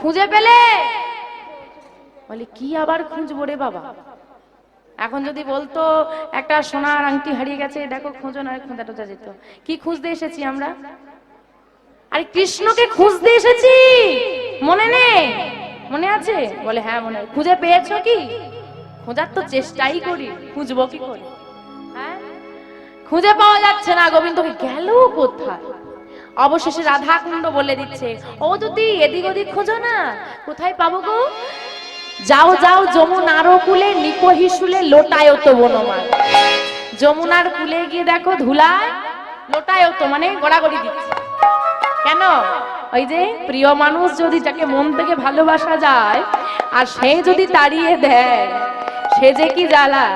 খুঁজে পেলে? বলে কি আবার খুঁজবো রে বাবা? এখন যদি বলতো একটা সোনার আংটি হারিয়ে গেছে, দেখো খোঁজো, না খোঁজা টোজা যেত। কি খুঁজতে এসেছি আমরা? আরে কৃষ্ণকে খুঁজতে এসেছি, মনে নেই? মনে আছে? বলে হ্যাঁ মনে। খুঁজে পেয়েছো কি? খোঁজার তো চেষ্টাই করি, খুঁজবো কি করে? হ্যাঁ, খুঁজে পাওয়া যাচ্ছে না। গোবিন্দকে গেল কোথায়? অবশেষে রাধা কুণ্ড বলে দিচ্ছে, ও দুতি এদিক ওদিক খোঁজো না, কোথায় পাবো গো? যাও যাও যমুনার কুলে নিকহিসুলে লোটায়ত বনমাল। যমুনার কুলে গিয়ে দেখো ধুলায় লোটায়ত মানে গড়াগড়ি দিচ্ছে। কেন? ওই যে প্রিয় মানুষ যদি যাকে মন থেকে ভালোবাসা যায় আর সে যদি তাড়িয়ে দেয়, সে যে কি জ্বালা।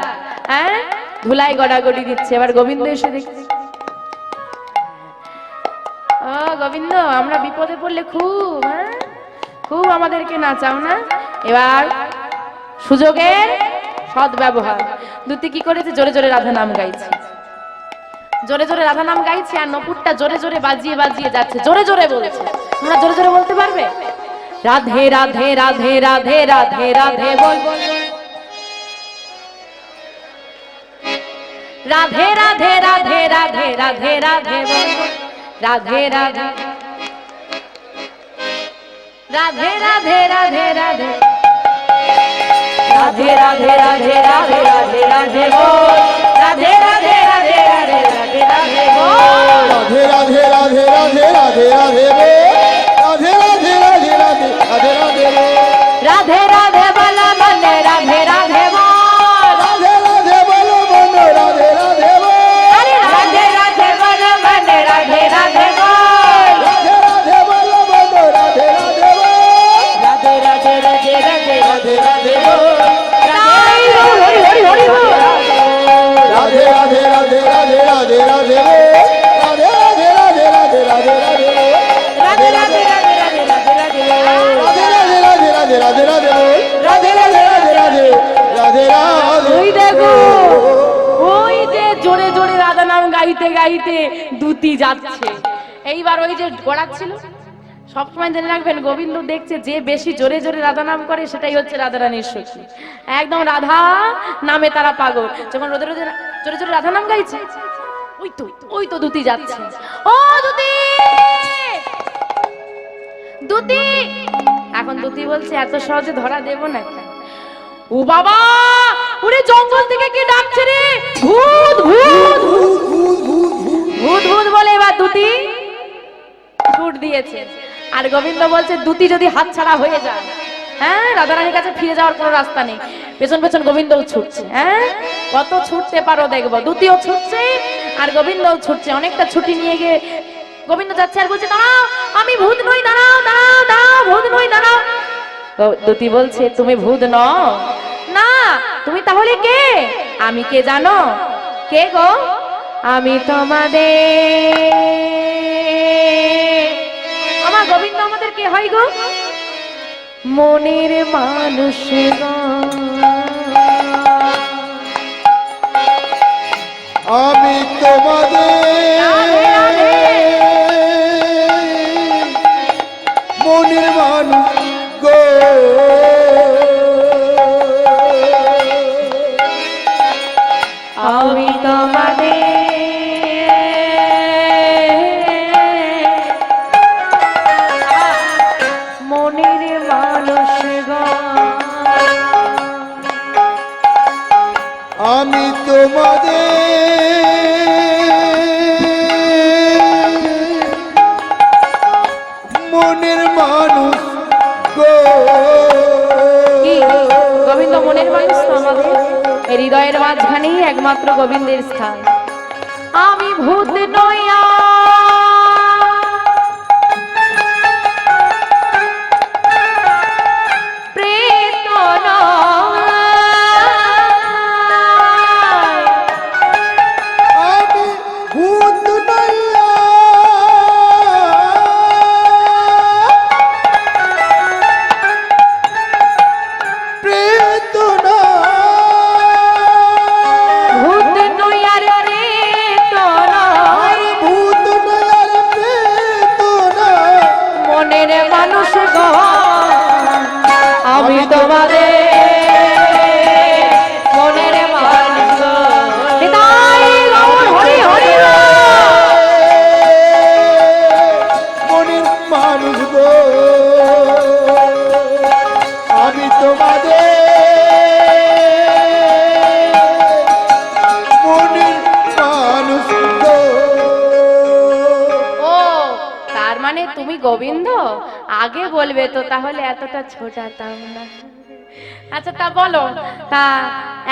হ্যাঁ, ধুলায় গড়াগড়ি দিচ্ছে। এবার গোবিন্দ এসে দেখছে, ও গোবিন্দ, আমরা বিপদে পড়লে খুব খুব আমাদেরকে নাচাও না। এবার সুযোগের সদ্ব্যবহার। দুতি কি করেছে? জোরে জোরে রাধা নাম গাইছে, জোরে জোরে রাধা নাম গাইছে, আর নপুরটা জোরে জোরে বাজিয়ে বাজিয়ে যাচ্ছে, জোরে জোরে বলছে। তোমরা জোরে জোরে বলতে পারবে? রাধে রাধে রাধে রাধে রাধে রাধে বল, রাধে রাধে রাধে রাধে রাধে রাধে বল, রাধে রাধে রাধে রাধে রাধে রাধে রাধে রাধে রাধে রাধে রাধে রাধে বল, রাধে রাধে রাধে রাধে রাধে রাধে বল, রাধে রাধে রাধে রাধে রাধে রাধে রে, রাধে রাধে রাধে রাধে রাধে রাধে রে, রাধে রাধে বল মনে রাধে রাধে বল, রাধে রাধে বল মনে রাধে রাধে বল, আরে রাধে রাধে বল মনে রাধে রাধে বল, রাধে রাধে বল মনে রাধে রাধে বল, রাধে রাধে রাধে রাধে রাধে রাধে বল, তাই হরি হরি হরি বল, রাধে রাধে রাধে রাধে রাধে রাধে রে, রাধে রাধে রাধে রাধে রাধে রাধে রে, রাধে রাধে রাধে রাধে রাধে রাধে বল, রাধে রাধে রাধে রাধে রাধে বল, রাধে রাধে রাধে রাধে রাধে রাধে। ওই দেখো, ওই যে জোরে জোরে রাধা নাম গাইতে গাইতে দুতি যাচ্ছে। এইবার ওই যে গড়াচ্ছিল, সবসময় জেনে রাখবেন, গোবিন্দ দেখছে যে বেশি জোরে জোরে রাধা নাম করে সেটাই হচ্ছে রাধা রানীর সখী। একদম রাধা নামে তারা পাগল। যখন রোদে রোদে জোরে জোরে রাধা নাম গাইছে, ওই তো দুতি যাচ্ছে। ও দুতি, দুতি। এখন দুতি বলছে এত সহজে ধরা দেব না। ও বাবা, ওরে জঙ্গল থেকে কে ডাকছে রে? ভূত ভূত ভূত ভূত বলে এবার দুতি ছুট দিয়েছে। আর গোবিন্দ বলছে দুতি যদি হাতছাড়া হয়ে যায়, হ্যাঁ, রাধারানীর কাছে ফিরে যাওয়ার কোনো রাস্তা নেই। পেছন পেছন গোবিন্দও ছুটছে। হ্যাঁ, কত ছুটতে পারো দেখবো। দুতিও ছুটছে আর গোবিন্দও ছুটছে। অনেকটা ছুটি নিয়ে গিয়ে গোবিন্দ যাচ্ছে আর বলছে, দাঁড়াও, আমি ভূত নই, দাঁড়াও দাঁড়াও দাঁড়াও, ভূত নই, দাঁড়াও। দুতি বলছে, তুমি ভূত নও? না, তুমি তাহলে কে? আমি কে জানো? কে গো? আমি তোমাদের, আমার গোবিন্দ আমাদের কে হয় গো? মনের মানুষ গো। আমি তোমাদের মনের মানুষ গো, আমি তোমাদের মনের মানুষ গো। আমি তোমাদের মনের মানুষ গো। কি গোবিন্দ মনের মানুষ তো আমাদের? এই হৃদয়ের মাঝখানেই একমাত্র গোবিন্দের স্থান। আমি ভূত নইয়া প্রেত নয়, আমি ভূত নইয়া প্রেত নয়, ভূত নইয়ার প্রেত নয়, মনের মানুষ গো আমি তোমাদের মনের মানুষ গো। নিতাই গৌর হরি হরি মনের মানুষ গো আমি তোমাদের মনের মানুষ গো। ও তার মানে তুমি গোবিন্দ আগে বলবে তো, তাহলে এতটা ছোটাতাম না। আচ্ছা তা বলো, তা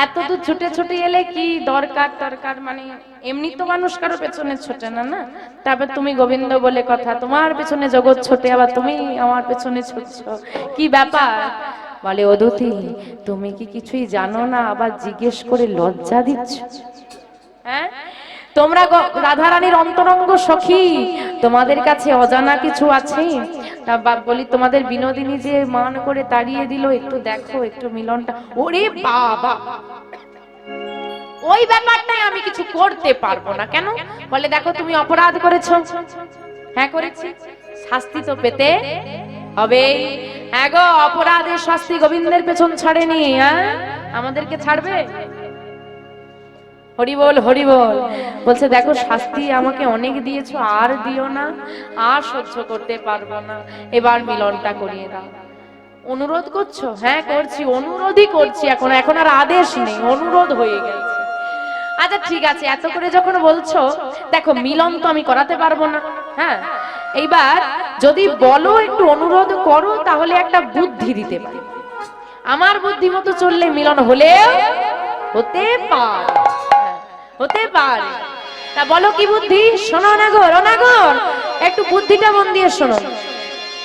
এত দূর ছুটে ছুটে এলে কি দরকার মানে এমনি তো মানুষ কারো পেছনে ছোটে না না, তারপর তুমি গোবিন্দ বলে কথা, তোমার পেছনে জগৎ ছোটে আবার তুমি আমার পেছনে ছুটছো, কি ব্যাপার? বলে অদুতি তুমি কি কিছুই জানো না, আবার জিজ্ঞেস করে লজ্জা দিচ্ছ? হ্যাঁ তোমরা রাধারানীর অন্তরঙ্গ সখী, তোমাদের কাছে অজানা কিছু আছে? তা বলি তোমাদের বিনোদিনী যে মান করে তাড়িয়ে দিল, একটু দেখো একটু মিলনটা। ওরে বাবা, ওই ব্যাপারটাই আমি কিছু করতে পারবো না। কেন? বলে দেখো তুমি অপরাধ করেছো। হ্যাঁ করেছি, শাস্তি তো পেতে হবে। হ্যাঁ গো, অপরাধের শাস্তি গোবিন্দের পেছন ছাড়েনি, হ্যাঁ আমাদেরকে ছাড়বে? হরি বল হরি বল। বলছে দেখো শাস্তি আমাকে অনেক দিয়েছো, আর দিও না, আর সহ্য করতে পারবো না, এবার মিলনটা করিয়ে দাও। অনুরোধ করছো? হ্যাঁ করছি, অনুরোধই করছি, এখন আর আদেশ নেই, অনুরোধ হয়ে গেছে। আচ্ছা ঠিক আছে, এত করে যখন বলছো, দেখো মিলন তো আমি করাতে পারবো না। হ্যাঁ এইবার যদি বলো একটু অনুরোধ করো, তাহলে একটা বুদ্ধি দিতে পারি। আমার বুদ্ধি মতো চললে মিলন হলেও হতে পারে, হতে পারে। তা বলো কি বুদ্ধি? শোনো না গো রনাগর, একটু বুদ্ধিটা মন দিয়ে শোনো।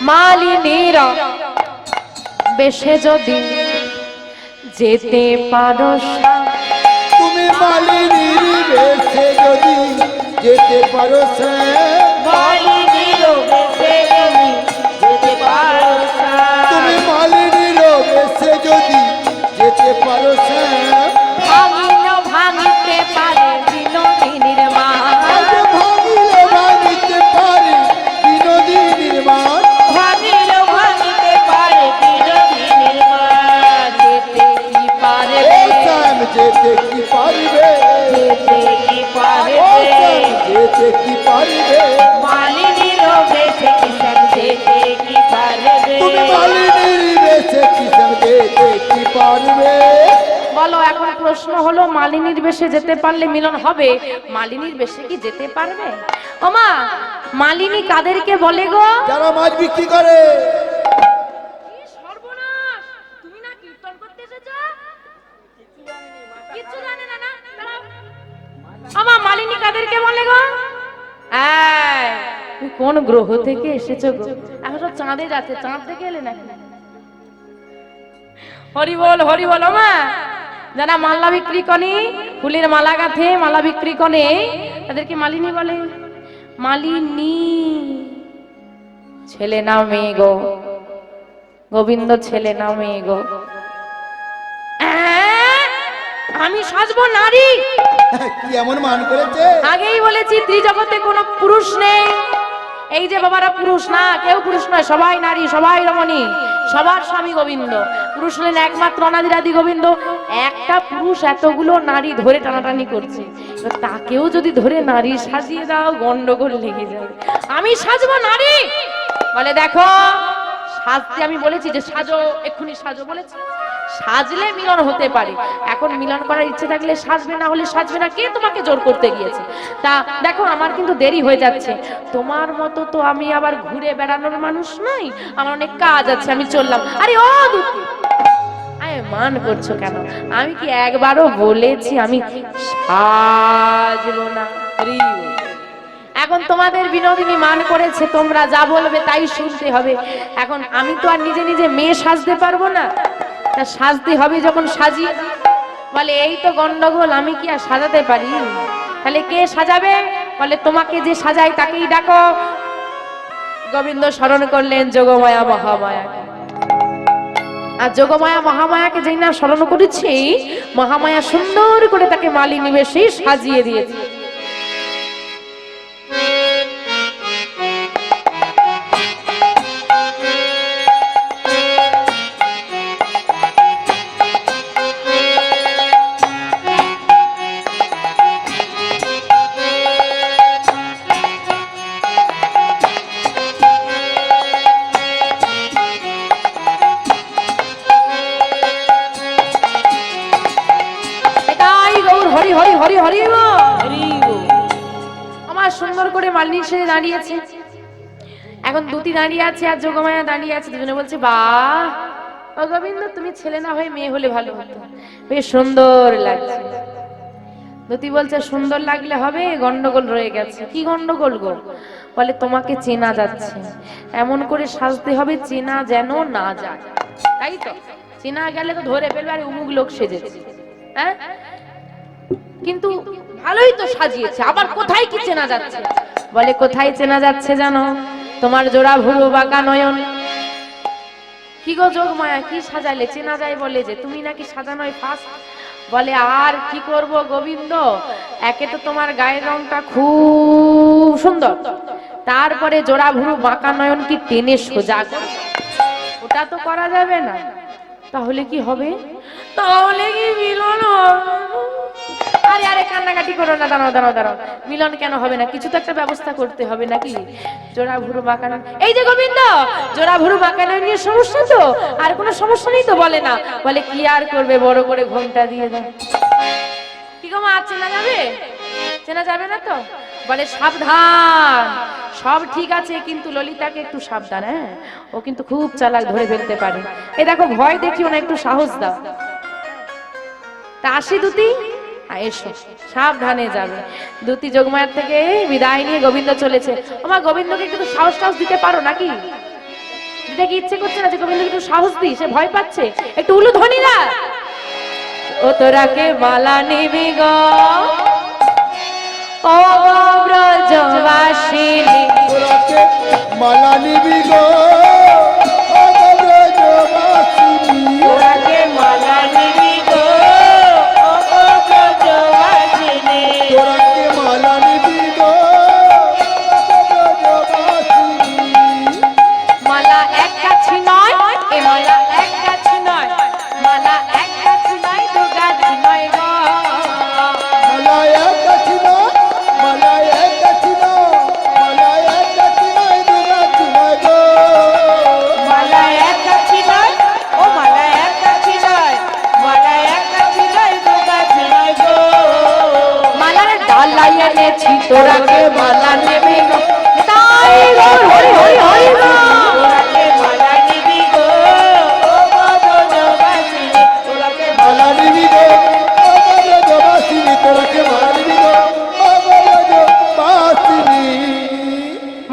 মালিনীর বেশে যদি যেতে পারো, তুমি মালিনীর বেশে যদি যেতে পারো, মালিনীর বেশে যদি যেতে পারো, তুমি মালিনীর বেশে যদি যেতে পারো, ভাঙিতে পারে বিনোদিনীর মান, ভাঙিলে ভাঙিতে পারে বিনোদিনীর মান, ভাঙিতে পারে বিনোদিনীর মান, যেতে কি পারে, যেতে কি পারবে, যেতে কি পারে, যেতে কি পারবে, মালিনীর বেশে কিষান যেতে কি পারে, তুমি মালিনীর বেশে কিষান যেতে কি পারবে। বলো এখন প্রশ্ন হলো, মালিনীর বেশে যেতে পারলে মিলন হবে, মালিনীর বেশে কি যেতে পারবে? ওমা মালিনী কাদেরকে বলে গো? যারা মাছ বিক্রি করে। সর্বনাশ, তুমি না কীর্তন করতে এসেছো? কিচ্ছু জানে না না, দাঁড়াও। ওমা মালিনী কাদেরকে বলে গো? এই তুমি কোন গ্রহ থেকে এসেছো গো? এখন সব চাঁদে যাচ্ছে, চাঁদ থেকে এলে নাকি? হরি বল হরি বল। ওমা যারা মালা বিক্রি করে, ফুলের মালা গাঁথে, মালা বিক্রি করে, তাদেরকে মালিনী বলে। মালিনী ছেলে না মেয়ে গো? গোবিন্দ ছেলে না মেয়ে গো? আমি সাজবো নারী? কি এমন মান করেছে? আগেই বলেছি ত্রিজগতে কোনো পুরুষ নেই। এই যে বাবারা পুরুষ না, কেউ পুরুষ নয়, সবাই নারী, সবাই রমণী, সবার স্বামী গোবিন্দ। পুরুষ হলেন একমাত্র অনাদিরাদি গোবিন্দ। একটা পুরুষ এতগুলো নারী ধরে টানাটানি করছে, তাকেও যদি ধরে নারী সাজিয়ে দাও, গন্ডগোল লেগে যাবে। আমি সাজবো নারী? বলে দেখো সাজতে আমি বলেছি যে সাজো, এক্ষুনি সাজো বলেছি, সাজলে মিলন হতে পারে। এখন মিলন করার ইচ্ছে থাকলে সাজবে, না হলে সাজবে না, কে তোমাকে জোর করতে গিয়েছে? তা দেখো আমার কিন্তু দেরি হয়ে যাচ্ছে, তোমার মতো তো আমি আবার ঘুরে বেড়ানোর মানুষ নই, আমার অনেক কাজ আছে, আমি চললাম। আরে ও দুটি, আরে মান করছো কেন? আমি কি একবারও বলেছি আমি সাজবো না? এখন তোমাদের বিনোদিনী মান করেছে, তোমরা যা বলবে তাই শুনতে হবে। এখন আমি তো আর নিজে নিজে মেয়ে সাজতে পারবো না, তা সাজতে হবে যখন সাজিয়ে। বলে এই তো গন্ডগোল, আমি কি আর সাজাতে পারি? তাহলে কে সাজাবে? বলে তোমাকে যে সাজায় তাকেই ডাকো। গোবিন্দ স্মরণ করলেন যোগমায়া মহামায়াকে। আর যোগমায়া মহামায়াকে যেই না স্মরণ করেছি, মহামায়া সুন্দর করে তাকে মালিনী বেশে সাজিয়ে দিয়েছে। হরি বল। আমার সুন্দর করে মালিনী সেজে দাঁড়িয়েছে, এখন দুটি দাঁড়িয়ে আছে আর যোগমায়া দাঁড়িয়ে আছে, দুজনে বলছে বাহ ও গোবিন্দ, তুমি ছেলে না হয়ে মেয়ে হলে ভালো হতো, বেশ সুন্দর লাগছে। দুটি বলছে সুন্দর লাগলে হবে, গন্ডগোল রয়ে গেছে। কি গন্ডগোল গো? বলে তোমাকে চেনা যাচ্ছে, এমন করে সাজতে হবে চেনা যেন না যায়। তাই তো, চেনা গেলে তো ধরে ফেলবে আর উমুক লোক সেজেছে। হ্যাঁ, কিন্তু ভালোই তো সাজিয়েছে, আবার কোথায় কি চেনা যাচ্ছে? বলে কোথায় চেনা যাচ্ছে জানো? তোমার জোড়া ভুরু বাঁকা নয়ন। কি গো যোগমায়া, কি সাজালে চেনা যায় বলে যে, তুমি নাকি সাজানোয় ফার্স্ট। বলে আর কি করব গোবিন্দ, একে তো তোমার গায়ের রংটা খুব সুন্দর, তারপরে জোড়া ভুরু বাঁকা নয়ন কি টেনে সোজা করে, ওটা তো করা যাবে না। তাহলে কি হবে? তাহলে কি মিলন হবে? আরে আরে কান্নাকাটি করো না, দাঁড়াও দাঁড়াও দাঁড়াও, মিলন কেন হবে না? কিছু তো একটা ব্যবস্থা করতে হবে নাকি? জোড়া ভুরু বাঁকা নয়ন, এই যে গোবিন্দ জোড়া ভুরু বাঁকা নয়ন নিয়ে সমস্যা তো? আর কোনো সমস্যা নেই তো? বলে না। বলে কি আর করবে, বড় করে ঘোমটা দিয়ে দাও। কি গো মা, চেনা যাবে? চেনা যাবে না তো? বলে সাবধান, সব ঠিক আছে কিন্তু ললিতাকে একটু সাবধান। হ্যাঁ, ও কিন্তু খুব চালাক, ধরে ফেলতে পারে। এই দেখো, ভয় দেখিও না, একটু সাহস দাও। তা আসি দুটি, এসো, সাবধানে যাবে। দুটি যোগমায়ার থেকে বিদায় নিয়ে গোবিন্দ চলেছে। আমার গোবিন্দকে একটু সাহস টাহস দিতে পারো নাকি? দিতে কি ইচ্ছে করছে না যে গোবিন্দকে একটু সাহস দিই? সে ভয় পাচ্ছে, একটু উলুধ্বনি না। ও তোরাকে মালা নিবি গো ও ব্রজবাসিনী, তোরাকে মালা নিবি গো ও ব্রজবাসিনী, তোরাকে মালা নিবি গো ও ব্রজবাসিনী, তোরাকে মালা নিবি গো ও ব্রজবাসিনী। মালা এক গাছি নয়, এ মালা এক গাছি নয়, মালা এক গাছি নয়, দু গাছি নয় গো। মালা এক গাছি নয়, মালা এক গাছি নয়, মালা এক গাছি নয়, দু গাছি নয় গো। মালা এক গাছি নয়, ও মালা এক গাছি নয়, মালা এক গাছি নয়, দু গাছি নয় গো। মালার ডালাই এনেছি, তোরাকে মালা নেবে গো, তাই গো হরি হরি হরি গো। তোরাকে মালা নিবি গো ও ব্রজবাসিনী, তোরাকে মালা নিবি গো ও ব্রজবাসিনী, তোরাকে মালা নিবি গো ও ব্রজবাসিনী।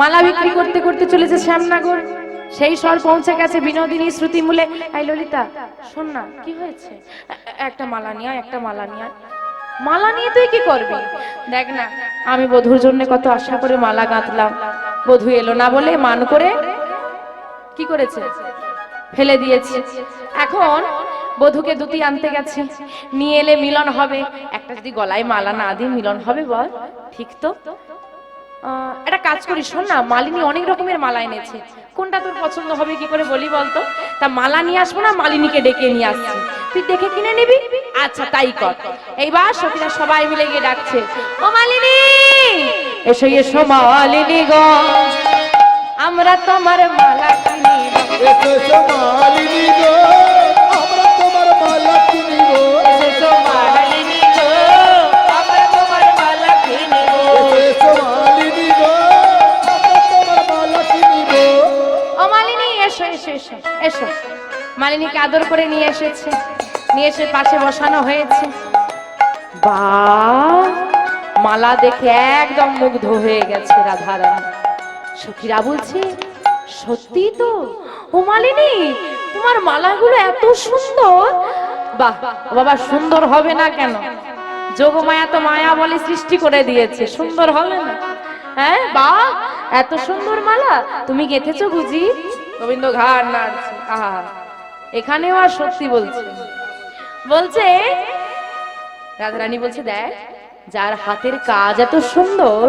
মালা বিক্রি করতে করতে চলেছে শ্যামনগর। সেই স্বর পৌঁছে গেছে বিনোদিনী শ্রুতি মূলে। এই ললিতা শোন না, কি হয়েছে? একটা মালা নিয়ে আয়, একটা মালা নিয়ে আয়। মালা নিয়ে তুই কি করবি? দেখ না, আমি বধুর জন্য কত আশা করে মালা গাঁথলাম, বধু এলো না বলে মান করে কি করেছে, ফেলে দিয়েছে। এখন বধুকে দুটি আনতে গেছে, নিয়ে এলে মিলন হবে। একটা যদি গলায় মালা না দিয়ে মিলন হবে বল? ঠিক তো। একটা কাজ করি, শোন না, মালিনী অনেক রকমের মালা এনেছে, কোনটা তোর পছন্দ হবে কি করে বলি বলতো? তা মালা নিয়ে আসবো না, মালিনীকে ডেকে নিয়ে আসছি, তুই দেখে কিনে নিবি। আচ্ছা তাই কর। এইবার সখীরা সবাই মিলে গিয়ে ডাকছে, ও মালিনী এসো এসো মালিনী গো, আমরা তোমার মালা কিনিব। এসো এসো মালিনী গো, আমরা তোমার মালা কিনিব। এসো মালিনী গো, আমরা তোমার মালা কিনিব। এসো মালিনী গো, আমরা তোমার মালা কিনিব। ও মালিনী এসো এসো এসো এসো। মালিনীকে আদর করে নিয়ে এসেছে, নিয়ে এসে পাশে বসানো হয়েছে। বাহ, মালা দেখে একদম মুগ্ধ হয়ে গেছে রাধারানী। সখীরা বলছে সত্যি তো, ও মালিনী তোমার মালাগুলো এত সুন্দর। বাহ বাবা, সুন্দর হবে না কেন? যোগমায়া তো মায়া বলে সৃষ্টি করে দিয়েছে, সুন্দর হবে না? হ্যাঁ, বাহ এত সুন্দর মালা তুমি গেঁথেছো বুঝি? গোবিন্দ ঘাড় নাড়ছে। আহা, এখানেও আর সত্যি বলছে। বলছে রাধারানী বলছে, দেখ যার হাতের কাজ এত সুন্দর,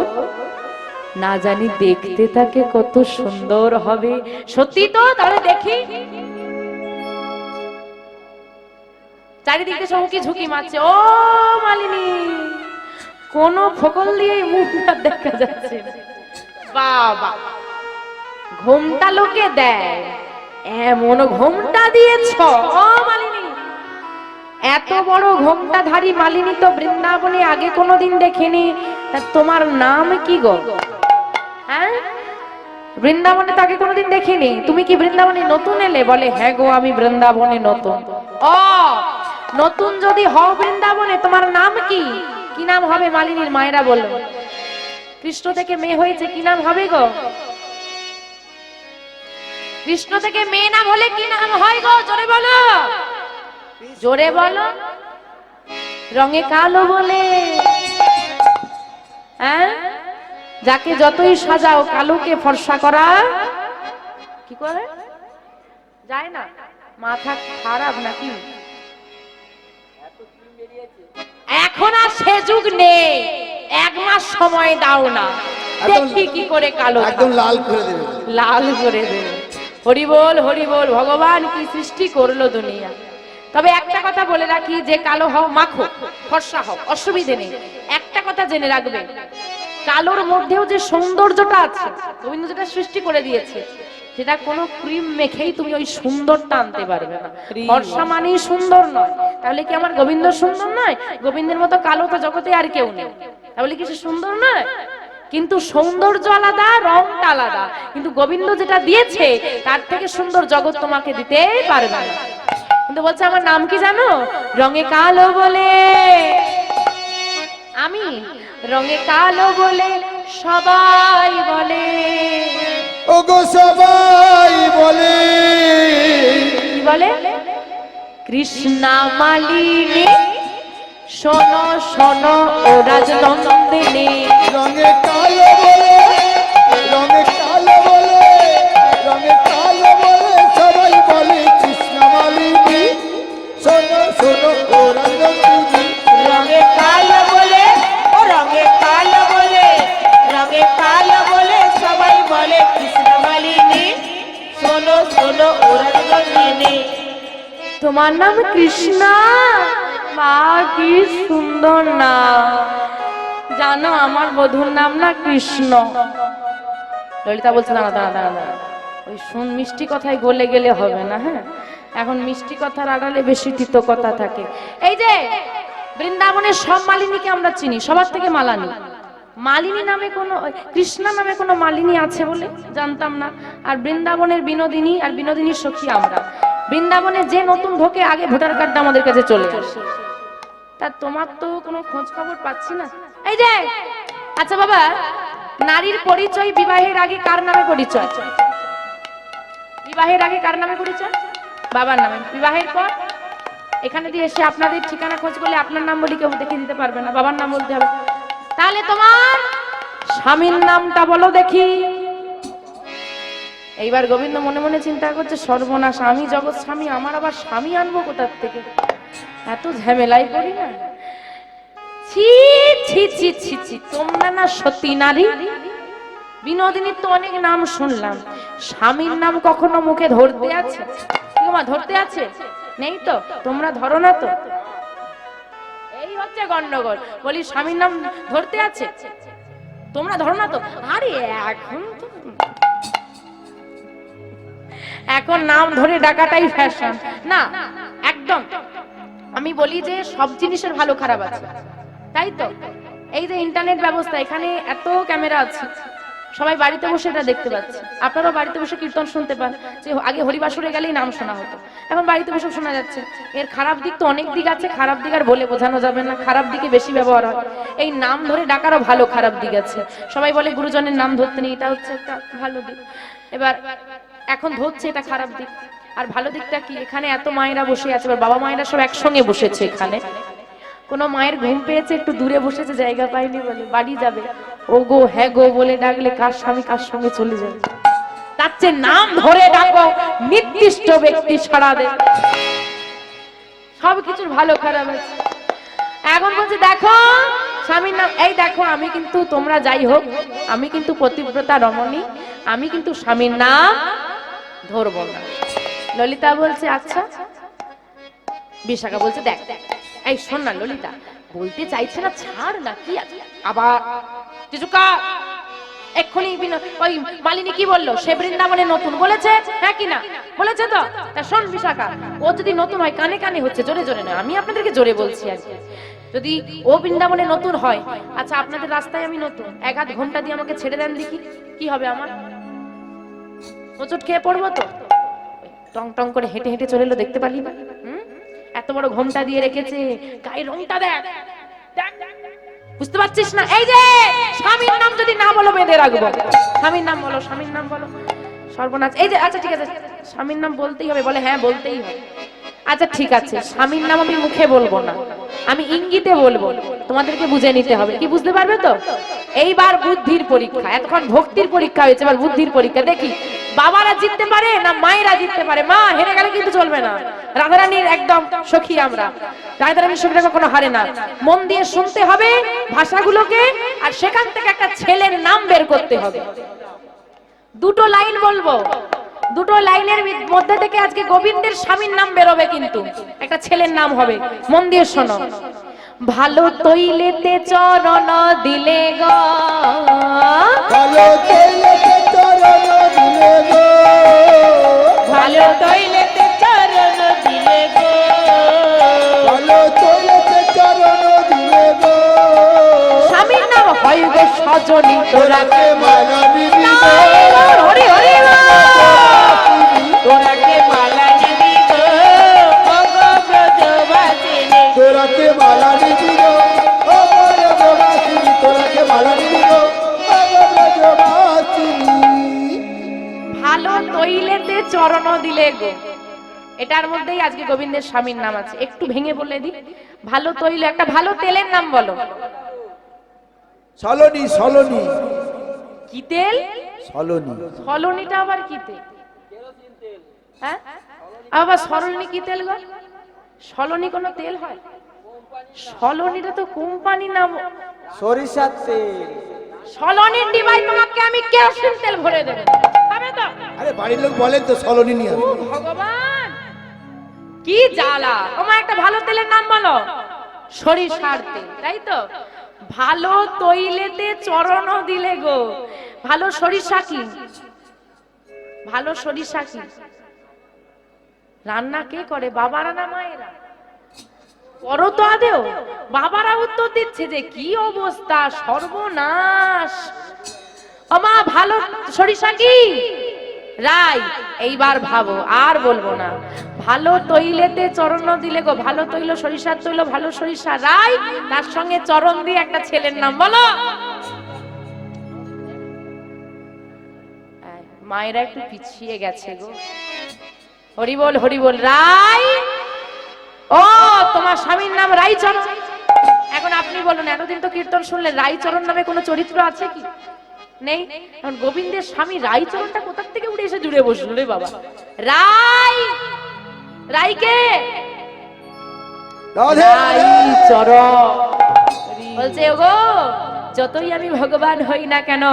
না জানি দেখতে তাকে কত সুন্দর হবে। সত্যি তো, তাহলে দেখি। চারিদিকে সব কি ঝুঁকি মারছে। ও মালিনী, কোন ফকল দিয়ে মুখটা দেখা যাচ্ছে। বাবা, ঘোমটা লোকে দেয়, এমন ঘোমটা দিয়েছ ও মালিনী, এত বড় ঘোমটাধারী মালিনী তো বৃন্দাবনে আগে কোনোদিন দেখিনি, তা তোমার নাম কি গো? হ্যাঁ, বৃন্দাবনে তো আগে কোনোদিন দেখিনি, তুমি কি বৃন্দাবনে নতুন এলে? বলে হ্যাঁ গো, আমি বৃন্দাবনে নতুন। ও, নতুন যদি হও বৃন্দাবনে, তোমার নাম কি? কি নাম হবে মালিনীর? মায়েরা বলল, কৃষ্ণ থেকে মেয়ে হয়েছে, কি নাম হবে গো? কৃষ্ণ থেকে মেয়ে নাম হলে কি নাম হয় গো? জোরে বলো, জোরে বলো। রঙে কালো বলে, হ্যাঁ, যাকে যতই সাজাও কালোকে ফর্সা করা কি করে যায় না? মাথা খারাপ নাকি? এখন আর সে যুগ নেই, 1 মাস সময় দাও না, দেখি কি করে কালো একদম লাল করে দেবে। লাল করে দেবে। হরি বল, হরি বল। ভগবান কি সৃষ্টি করলো দুনিয়া। তবে একটা কথা বলে রাখি, যে কালো হও মাখো, ফর্সা হও, অসুবিধে নেই। একটা কথা জেনে রাখবে, কালোর মধ্যেও যে সৌন্দর্যটা আছে, গোবিন্দ যেটা সৃষ্টি করে দিয়েছে, সেটা কোনো ক্রিম মেখেই তুমি ওই সুন্দরটা আনতে পারবে না। ফর্সা মানেই সুন্দর নয়। তাহলে কি আমার গোবিন্দ সুন্দর নয়? গোবিন্দের মতো কালো তো জগতে আর কেউ নেই, তাহলে কি সে সুন্দর নয়? কিন্তু সৌন্দর্য আলাদা, রংটা আলাদা। কিন্তু গোবিন্দ যেটা দিয়েছে তার থেকে সুন্দর জগৎ তোমাকে দিতেই পারবে না। কিন্তু বলছে আমার নাম কি জানো? রঙে কালো বলে, আমি রঙে কালো বলে সবাই বলে। ওগো সবাই বলে, কি বলে? কৃষ্ণা মালিনী শোনো শোনো ও রাজনন্দিনী। রঙে কালো বলে, রঙে কালো বলে, রঙে কালো বলে সবাই বলে কৃষ্ণ মালিনী শোনো শোনো ও রঙ্গিনী। রঙে কালো বলে, ও রঙে কালো বলে, রঙে কালো বলে সবাই বলে কৃষ্ণ মালিনী শোনো শোনো ও রাজনন্দিনী। তোমার নাম কৃষ্ণ? মা কি সুন্দর নাম। জানো আমার বধূর নাম না কৃষ্ণ। ললিতা বলছে দাঁড়া দাঁড়া দাঁড়া দাঁড়া, ওই শুন মিষ্টি কথায় গলে গেলে হবে না। হ্যাঁ, এখন মিষ্টি কথার আড়ালে বেশি তিতো কথা থাকে। এই যে বৃন্দাবনের সব মালিনীকে আমরা চিনি, সবার থেকে মালানি। মালিনী নামে কোনো, কৃষ্ণা নামে কোনো মালিনী আছে বলে জানতাম না। আর বৃন্দাবনের বিনোদিনী, আর বিনোদিনীর সখী আমরা। বৃন্দাবনে যে নতুন ঢোকে আগে ভোটার কার্ডটা আমাদের কাছে চলে আসে। তা তোমার তো কোনো খোঁজ খবর পাচ্ছি না। এই যে, আচ্ছা বাবা, নারীর পরিচয় বিবাহের আগে কার নামে পরিচয়? বিবাহের আগে কার নামে পরিচয়? বাবার নামে। বিবাহের পর এখানে দিয়ে এসে আপনাদের ঠিকানা খোঁজ করলে আপনার নাম বলি কেউ দেখে দিতে পারবে না, বাবার নাম বলতে হবে। তাহলে তোমার স্বামীর নামটা বলো দেখি। এইবার গোবিন্দ মনে মনে চিন্তা করছে, সর্বনাশ, আমি জগৎ স্বামী, আমার আবার স্বামী আনবো কোথার থেকে? এত ঝামেলাই করি না। ছি ছি ছি ছি ছি, তোমরা না সতী নারী। বিনোদিনীর তো অনেক নাম শুনলাম, স্বামীর নাম কখনো মুখে ধরতে আছে? তোমার ধরতে আছে? নেই তো, তোমরা ধরো না তো, এই হচ্ছে গন্ডগোল। বলি স্বামীর নাম ধরতে আছে, তোমরা ধরো না তো। আরে এখন তো, এখন নাম ধরে ডাকাটাই ফ্যাশন না, একদম। আমি বলি যে সব জিনিসের ভালো খারাপ আছে, তাই তো। এই যে ইন্টারনেট ব্যবস্থা, এখানে এত ক্যামেরা আছে, সবাই বাড়িতে বসে এটা দেখতে পাচ্ছে। আপনারাও বাড়িতে বসে কীর্তন শুনতে পান। যে আগে হরিবাসরে গেলেই নাম শোনা হতো, এখন বাড়িতে বসে শোনা যাচ্ছে। এর খারাপ দিক তো অনেক দিক আছে, খারাপ দিক আর বলে বোঝানো যাবে না, খারাপ দিকে বেশি ব্যবহার হয়। এই নাম ধরে ডাকারও ভালো খারাপ দিক আছে। সবাই বলে গুরুজনের নাম ধরতে নেই, এটা হচ্ছে একটা ভালো দিক। এবার এখন ধরছে, এটা খারাপ দিক। আর ভালো দিকটা কি, এখানে এত মায়েরা বসে আছে, এবার বাবা মায়েরা সব একসঙ্গে বসেছে এখানে। কোনো মায়ের ঘুম পেয়েছে, একটু দূরে বসেছে, জায়গা পায়নি বলে বাড়ি যাবে, ও গো হ্যাঁ গো বলে ডাকলে কার স্বামী কার সঙ্গে চলে যাবে। তার চেয়ে নাম ধরে ডাকো, নির্দিষ্ট ব্যক্তি ছাড়া দে। সবকিছুর ভালো খারাপ আছে। এখন বলছে দেখো স্বামীর নাম, এই দেখো আমি কিন্তু, তোমরা যাই হোক, আমি কিন্তু পতিব্রতা রমণী, আমি কিন্তু স্বামীর নাম ধরবো না। ললিতা বলছে আচ্ছা। বিশাখা বলছে দেখ, এই শোন না ললিতা, বলতে চাইছে না, ছাড় না, কি আছে আবার কিছুকা। এক্ষুনি ওই মালিনী কি বললো, সে বৃন্দাবনে নতুন বলেছে, হ্যাঁ কি না বলেছে তো? তা শোন বিশাখা, ও যদি নতুন হয়, কানে কানে হচ্ছে, জোরে জোরে নয়, আমি আপনাদেরকে জোরে বলছি আর কি। যদি ও বৃন্দাবনে নতুন হয়, আচ্ছা আপনাদের রাস্তায় আমি নতুন, 1-8 ঘন্টা দিয়ে আমাকে ছেড়ে দেন দেখি, কি হবে আমার? হোঁচট খেয়ে পড়বো তো? টং টং করে হেঁটে হেঁটে চলে এলো, দেখতে পারলি না? এত বড় ঘোমটা দিয়ে রেখেছে, গায়ের রংটা দেখ, বুঝতে পারছিস না? এই যে স্বামীর নাম যদি না বলো বেঁধে রাখবো, স্বামীর নাম বলো, স্বামীর নাম বলো, সর্বনাশ। এই যে আচ্ছা ঠিক আছে, স্বামীর নাম বলতেই হবে, বলে হ্যাঁ বলতেই হবে। আচ্ছা ঠিক আছে, স্বামীর নাম আমি মুখে বলবো না, আমি ইঙ্গিতে বলবো, তোমাদেরকে বুঝে নিতে হবে। কি বুঝতে পারবে তো? এইবার বুদ্ধির পরীক্ষা, এতক্ষণ ভক্তির পরীক্ষা হয়েছে, এবার বুদ্ধির পরীক্ষা। দেখি বাবারা জিততে পারে না মায়েরা জিততে পারে। মা হেরে গেলে কিন্তু চলবে না, রাধারানীর একদম সখী আমরা, রাধারানীর সখীরা কোনো হারে না। মন দিয়ে শুনতে হবে ভাষাগুলোকে, আর সেখান থেকে একটা ছেলের নাম বের করতে হবে। দুটো লাইন বলবো, দুটো লাইনের মধ্যে থেকে আজকে গোবিন্দের স্বামীর নাম বেরোবে, কিন্তু একটা ছেলের নাম হবে। মন দিয়ে শোনো। ভালো তৈলেতে চরণ দিলে গো, ভালো তৈলেতে চরণ দিলে গো, ভালো তৈলেতে চরণ দিলে গো, ভালো তৈলেতে চরণ দিলে গো, স্বামীর নাম হয় গো সজনী তোরাকে মালা দিবি গো, হরি হরি তোরাকে মালা দিবি গো, ব্রজবাসিনী তোরাকে মালা দিবি গো, ও ব্রজবাসিনী, তোরাকে মালা দিবি গো, ও ব্রজবাসিনী। ভালো তৈলেতে চরণ দিলে গো, এটার মধ্যেই আজকে গোবিন্দের স্বামীর নাম আছে। একটু ভেঙে বলে দি, ভালো তৈল, একটা ভালো তেলের নাম বলো। সলনি, সলনি, কি তেল? সলনি। সলনিটা আবার কি তেল? হ্যাঁ আবার সরলনি কি তেল গো? সলনি কোন তেল হয়? সলনিটা তো কোম্পানি নাম। সরিষার তেল। সলনির ডিবায় তোমাকে আমি কেরোসিন তেল ভরে দেব, হবে তো? আরে বাড়ির লোক বলেন তো সলনি নিয়ে আসবে। ভগবান কি জ্বালা! তোমার একটা ভালো তেলের নাম বলো। সরিষার তেল, তাই তো? ভালো তৈলেতে চরণ দিলে গো, ভালো সরিষা কি? ভালো সরিষা কি? রান্না কে করে, বাবারা না মায়েরা? করো তো আদেও? বাবারা উত্তর দিচ্ছে যে কি অবস্থা, সর্বনাশ। আমা ভালো সরিষা কি? রাই। এইবার ভাবো, আর বলবো না। ভালো তৈলেতে চরণ দিলে গো, ভালো তৈল সরিষার তৈল, ভালো সরিষা রাই, তার সঙ্গে চরণ দিয়ে একটা ছেলের নাম বলো। মায়েরা একটু পিছিয়ে গেছে গো। হরি বল, হরি বল। রাই। ও তোমার স্বামীর নাম রাইচরণ। এখন আপনি বলুন, এতদিন তো কীর্তন শুনলে, রাইচরণ নামে কোনো চরিত্র আছে কি? নেই। এখন গোবিন্দের স্বামী রাইচরণটা কোথা থেকে উঠে এসে জুড়ে বসলো রে বাবা? রাই, রাইকে রাইচরণ বলছে। ওগো যতই আমি ভগবান হই না কেন,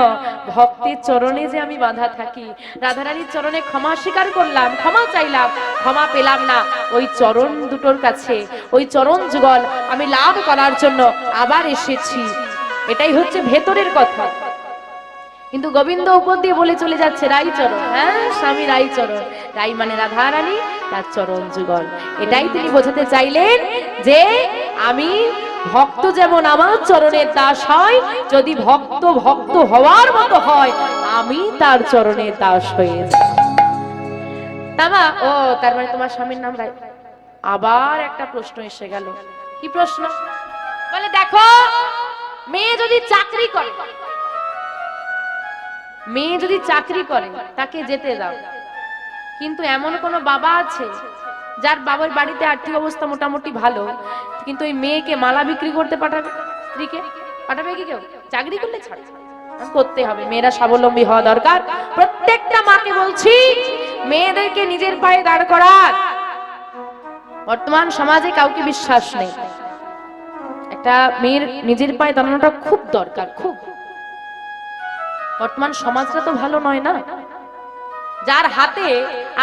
ভক্তের চরণে যে আমি বাঁধা থাকি। রাধারানীর চরণে ক্ষমা স্বীকার করলাম, ক্ষমা চাইলাম, ক্ষমা পেলাম না। ওই চরণ দুটোর কাছে, ওই চরণ যুগল আমি লাভ করার জন্য আবার এসেছি। এটাই হচ্ছে ভেতরের কথা। কিন্তু গোবিন্দ উপর দিয়ে বলে চলে যাচ্ছে রাইচরণ। হ্যাঁ, স্বামী রাইচরণ, রাই মানে রাধারানী, তার চরণ যুগল। এটাই তিনি বোঝাতে চাইলেন যে আমি ভক্ত যেমন আমার চরণের দাস হয়, যদি ভক্ত ভক্ত হওয়ার মতো হয়, আমি তার চরণের দাস হয়ে যাই। তামা ও তার মানে তোমার স্বামীর নাম রাই। আবার একটা প্রশ্ন এসে গেল। কি প্রশ্ন? বলে দেখো, মেয়ে যদি চাকরি করে, মেয়ে যদি চাকরি করে তাকে যেতে দাও, কিন্তু এমন কোন বাবা আছে যার বাবার বাড়িতে আর্থিক অবস্থা মোটামুটি ভালো, কিন্তু ওই মেয়েকে মালা বিক্রি করতে পাঠাবে? স্ত্রীকে পাঠাবে কি কেউ? চাকরি করলে ছাড়, করতে হবে। মেয়েরা স্বাবলম্বী হওয়া দরকার। প্রত্যেকটা মাকে বলছি, মেয়েদেরকে নিজের পায়ে দাঁড় করার। বর্তমান সমাজে কাউকে বিশ্বাস নেই, একটা মেয়ের নিজের পায়ে দাঁড়ানোটা খুব দরকার, খুব। বর্তমান সমাজটা তো ভালো নয় না। যার হাতে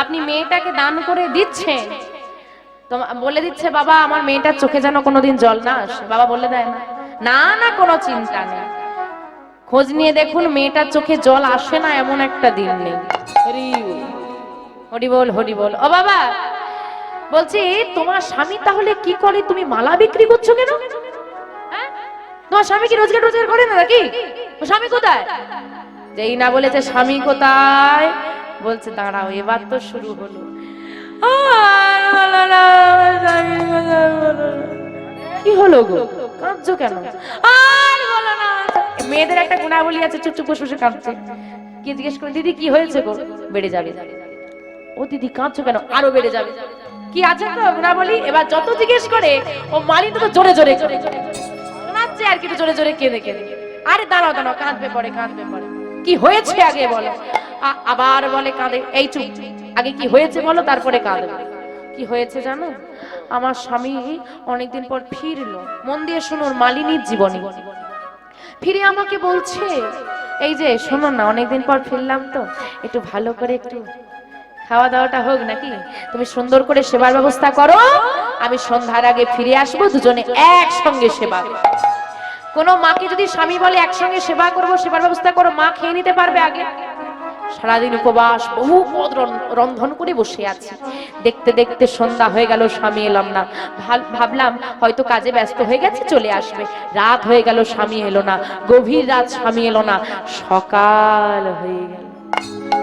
আপনি মেয়েটাকে দান করে দিচ্ছেন, তো বলে দিচ্ছে বাবা আমার মেয়েটার চোখে যেন কোনোদিন জল না আসে, বাবা বলে দেয় না? না না, কোনো চিন্তা নেই, খোঁজ নিয়ে দেখুন মেয়েটার চোখে জল আসে না এমন একটা দিন নেই। হরি বল হরি বল। ও বাবা, বলছি তোমার স্বামী তাহলে কি করে? তুমি মালা বিক্রি করছো কেন? হ্যাঁ? তোমার স্বামী কি রোজগার রোজগার করে না নাকি? স্বামী কোথায়? যেই না বলেছে স্বামী কোথায়, বলছে দাঁড়াও এবার তো শুরু হলো। কি হলো গো, কাঁদছো কেন? আর বলো না। মেয়েদের একটা গুণাবলী আছে, চুপ চুপ বসে বসে কাঁদছে। কি জিজ্ঞেস করে, দিদি কি হয়েছে গো? বেড়ে যাবে। ও দিদি কাঁদছো কেন? আরো বেড়ে যাবে। কি আছে তো গুণাবলী? এবার যত জিজ্ঞেস করে ও মালিন তো জোরে জোরে কাঁদছে আর কি, জোরে জোরে কেঁদে কেঁদে। আরে দাঁড়াও দাঁড়াও, কাঁদবে পরে কাঁদবে পরে। কি হয়েছে আগে বলো। আবার বলে কাঁদে। এই চুপ, আগে কি হয়েছে বলো তারপরে কাঁদবে। কি হয়েছে জানো? আমার স্বামী অনেকদিন পর ফিরলো। মন দিয়ে শুনুন, মালিনীর জীবনী। ফিরে আমাকে বলছে, এই যে শোনো না, অনেকদিন পর ফিরলাম তো, একটু ভালো করে একটু খাওয়া দাওয়াটা হোক নাকি? তুমি সুন্দর করে সেবার ব্যবস্থা করো, আমি সন্ধ্যার আগে ফিরে আসবো, দুজনে একসঙ্গে সেবা। কোন মাকে যদি স্বামী বলে একসঙ্গে সেবা করবো, সেবার ব্যবস্থা করো, মা খেয়ে নিতে পারবে আগে? সারাদিন উপবাস বহু পদ রন্ধন করে বসে আছি। দেখতে দেখতে সন্ধ্যা হয়ে গেল, স্বামী এলাম না। ভাবলাম হয়তো কাজে ব্যস্ত হয়ে গেছে, চলে আসবে। রাত হয়ে গেল, স্বামী এলো না। গভীর রাত, স্বামী এলো না। সকাল হয়ে গেল,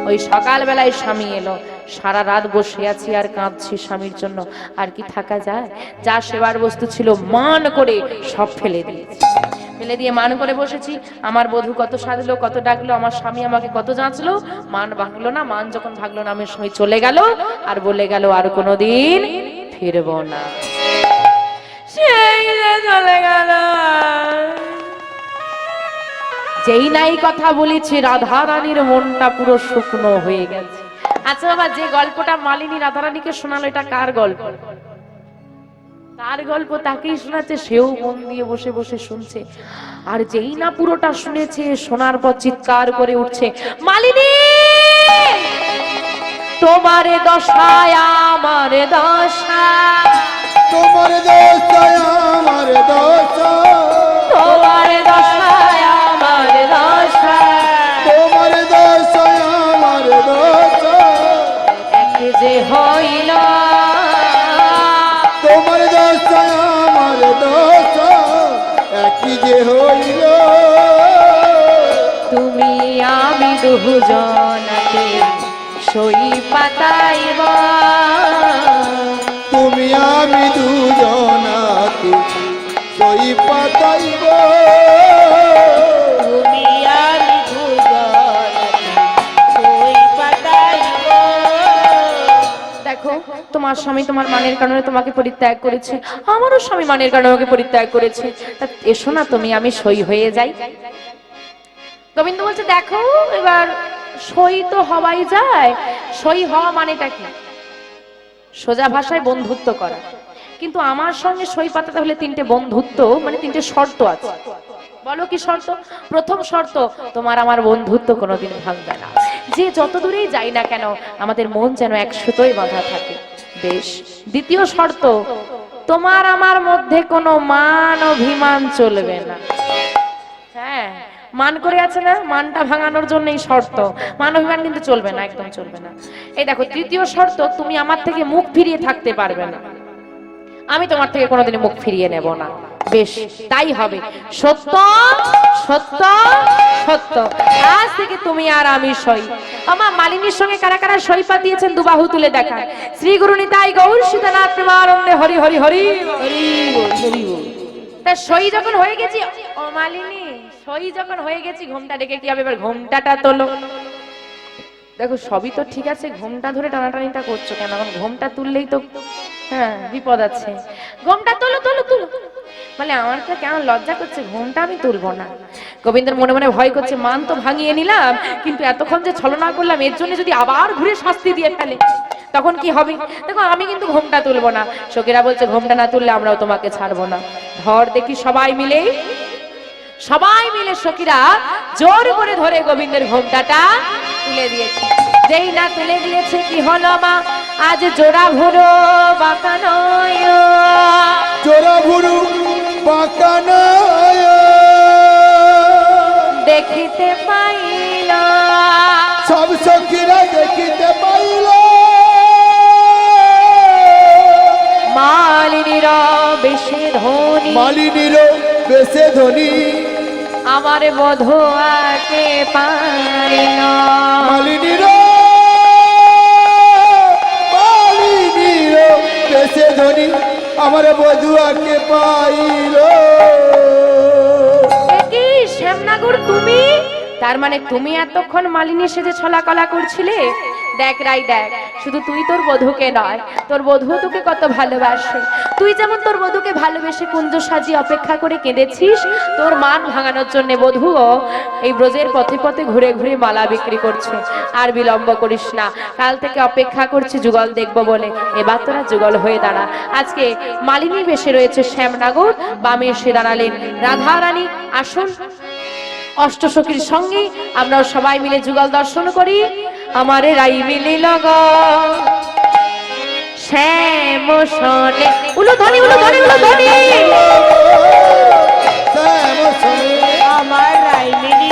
ওই সকাল বেলায় স্বামী এলো। সারা রাত বসে আছি আর কাঁদছি স্বামীর জন্য। আর কি থাকা যায়? যা সেবার বস্তু ছিল মান করে সব ফেলে দিয়েছি। ফেলে দিয়ে মান করে বসেছি। আমার বধূ কত সাজলো, কত ডাকলো, আমার স্বামী আমাকে কত যাঁচলো, মান ভাঙলো না। মান যখন ভাঙলো না, আমি স্বামী চলে গেল আর বলে গেল আর কোনোদিন ফিরবো না। সেই চলে গেল। যেই নাই কথা বলেছি, রাধা রানীর মনটা পুরো শুকনো হয়ে গেছে। আচ্ছা বাবা, যে গল্পটা মালিনী রাধা রানীকে শোনালো, এটা কার গল্প? কার গল্প? তাকেই শোনাচ্ছে, সেও মন দিয়ে বসে বসে শুনছে। আর যেই না পুরোটা শুনেছে, শোনার পর চিৎকার করে উঠছে, মালিনী তোমারে দশায় আমার দশা, তোমার দশায় আমার দশা, তোমার দশায় আমার দশা, তোমার দশায় আমার দশা, এক যে হইল, তোমার দশায় আমার দশা, একই যে হইল। তুমি আমি দুজনকে সই পাতাইব, তুমি আমি দুজনাকে সই পাতাইব, তুমি আমি দুজনকে সই পাতাইব। দেখো, তোমার স্বামী তোমার মানের কারণে তোমাকে পরিত্যাগ করেছে, আমারও স্বামী মানের কারণে আমাকে পরিত্যাগ করেছে। তা এসো না, তুমি আমি সই হয়ে যাই। গোবিন্দ বলছে, দেখো এবার সই তো হওয়াই যায়। সই হওয়া মানেটা কি? সোজা ভাষায় বন্ধুত্ব করা। কিন্তু আমার সঙ্গে সই পাতাতে হলে তিনটে বন্ধুত্ব, মানে তিনটে শর্ত আছে। বলো কি শর্ত? প্রথম শর্ত, তোমার আমার বন্ধুত্ব কোনোদিন ভাঙবে না। যে যত দূরেই যাই না কেন, আমাদের মন যেন এক সুতোয় বাঁধা থাকে। বেশ। দ্বিতীয় শর্ত, তোমার আমার মধ্যে কোনো মান অভিমান চলবে না। হ্যাঁ, মান করে আছে না, মানটা ভাঙানোর জন্য এই শর্ত। মান অভিমান কিন্তু চলবে না, একদম চলবে না। এই দেখো, তৃতীয় শর্ত, তুমি আমার থেকে মুখ ফিরিয়ে থাকতে পারবে না, আমি তোমার থেকে কোনোদিন মুখ ফিরিয়ে নেব না। বেশ, তাই হবে। সত্য সত্য সত্য। আজ থেকে তুমি আর আমি সই। আমার মালিনীর সঙ্গে কারা কারা সই পাতিয়েছেন দুবাহু তুলে দেখান। শ্রী গুরু নিতাই গৌর সীতানাথ প্রেমানন্দে হরি হরি হরি হরি হরি। তা সই যখন হয়ে গেছি, ও মালিনী সই যখন হয়ে গেছি, ঘোমটা ডেকে কি হবে? এবার ঘোমটাটা তোলো। দেখো সবই তো ঠিক আছে, ঘোমটা ধরে টানাটানিটা করছো কেন? এখন ঘোমটা তুললেই তো হ্যাঁ বিপদ আছে। ঘোমটা তোলো তোলো তোলো। বলে আমার তো কেমন লজ্জা করছে, ঘোমটা আমি তুলবো না। গোবিন্দর মনে মনে ভয় করছে, মান তো ভাঙিয়ে নিলাম, কিন্তু এতক্ষণ যে ছলনা করলাম, এর জন্য যদি আবার ঘুরে শাস্তি দিয়ে ফেলে তখন কি হবে? দেখো আমি কিন্তু ঘোমটা তুলবো না। সখীরা বলছে, ঘোমটা না তুললে আমরাও তোমাকে ছাড়বো না। ধর দেখি। সবাই মিলে সখীরা জোর করে ধরে গোবিন্দের ঘোমটাটা তুলে দিয়েছে। যেই না তুলে দিয়েছে, কি হলো মা? আজ জোড়া ভুরো বাঁকা নয়, জোড়া ভুরু বাঁকা নয়, দেখিতে পাইল সব সখীরা দেখিতে পাইল মালিনীর বেশে ধনী মালিনীর বেশে ধনী আমার বধুয়াকে পাইল মালিনীর মালিনীর বেশে ধনী আমার বধুয়াকে পাইল। কি শ্যামনগর তুমি? তার মানে তুমি এতক্ষণ মালিনী সেজে ছলাকলা করছিলে? দেখ রাই দেখ, শুধু তুই তোর বধূকে নয়, তোর বধূ তোকে কত ভালোবাসে। তুই যেমন তোর বধূকে ভালোবেসে কুঞ্জ সাজিয়ে অপেক্ষা করে কেঁদেছিস, তোর মান ভাঙানোর জন্য বধূও এই ব্রজের পথে পথে ঘুরে ঘুরে মালা বিক্রি করছে। আর বিলম্ব করিস না, কাল থেকে অপেক্ষা করছি যুগল দেখবো বলে। এবার তোরা যুগল হয়ে দাঁড়া। আজকে মালিনী বেশে রয়েছে শ্যামনগর, বামে এসে দাঁড়ালেন রাধারানী। আসুন, অষ্টসখীর সঙ্গে আমরা সবাই মিলে যুগল দর্শন করি। আমারে রাই মিলিল গো শ্যাম সনে উলুধ্বনি উলুধ্বনি উলুধ্বনি শ্যাম সনে আমার রাই মিলিল